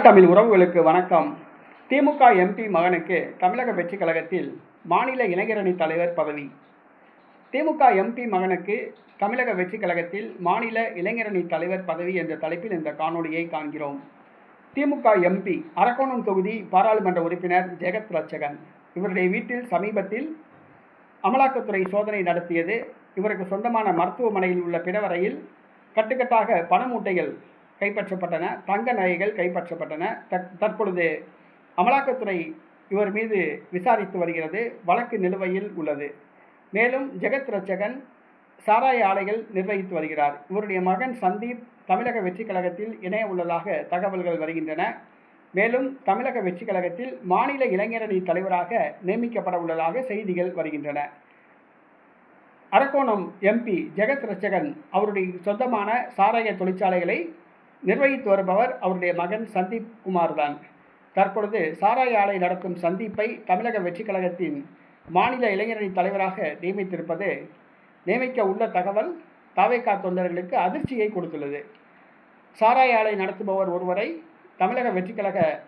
தமிழ் உறவுகளுக்கு வணக்கம். திமுக எம்பி மகனுக்கு தமிழக வெற்றிக் கழகத்தில் மாநில இளைஞரணி தலைவர் பதவி. திமுக எம்பி மகனுக்கு தமிழக வெற்றிக் கழகத்தில் மாநில இளைஞரணி தலைவர் பதவி என்ற தலைப்பில் இந்த காணொலியை காண்கிறோம். திமுக எம்பி அரக்கோணம் தொகுதி பாராளுமன்ற உறுப்பினர் ஜெகத் ரட்சகன். இவருடைய வீட்டில் சமீபத்தில் அமலாக்கத்துறை சோதனை நடத்தியது. இவருக்கு சொந்தமான மருத்துவமனையில் உள்ள பிணவரையில் கட்டுக்கட்டாக பண மூட்டைகள் கைப்பற்றப்பட்டன, தங்க நகைகள் கைப்பற்றப்பட்டன. தற்பொழுது அமலாக்கத்துறை இவர் மீது விசாரித்து வருகிறது. வழக்கு நிலுவையில் உள்ளது. மேலும் ஜெகத் ரட்சகன் சாராய ஆலைகள் நிர்வகித்து வருகிறார். இவருடைய மகன் சந்தீப் தமிழக வெற்றிக் கழகத்தில் இணைய உள்ளதாக தகவல்கள் வருகின்றன. மேலும் தமிழக வெற்றிக் கழகத்தில் மாநில இளைஞரணி தலைவராக நியமிக்கப்பட உள்ளதாக செய்திகள் வருகின்றன. அரக்கோணம் எம்பி ஜெகத் ரட்சகன் அவருடைய சொந்தமான சாராய தொழிற்சாலைகளை நிர்வகித்து வருபவர் அவருடைய மகன் சந்தீப் குமார் தான். தற்பொழுது சாராய ஆலை நடத்தும் சந்தீப்பை தமிழக வெற்றிக் கழகத்தின் மாநில இளைஞரணி தலைவராக நியமிக்க உள்ள தகவல் தவேகா தொண்டர்களுக்கு அதிர்ச்சியை கொடுத்துள்ளது. சாராய ஆலை நடத்துபவர் ஒருவரை தமிழக வெற்றிக் கழக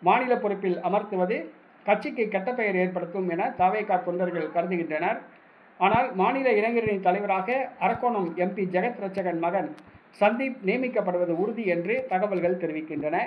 மாநில பொறுப்பில் அமர்த்துவது கட்சிக்கு கெட்ட பெயர் ஏற்படுத்தும் என தவேகா தொண்டர்கள் கருதுகின்றனர். ஆனால் மாநில இளைஞரணி தலைவராக அரக்கோணம் எம்பி ஜெகத் ரட்சகன் மகன் சந்தீப் நியமிக்கப்படுவது உறுதி என்று தகவல்கள் தெரிவிக்கின்றன.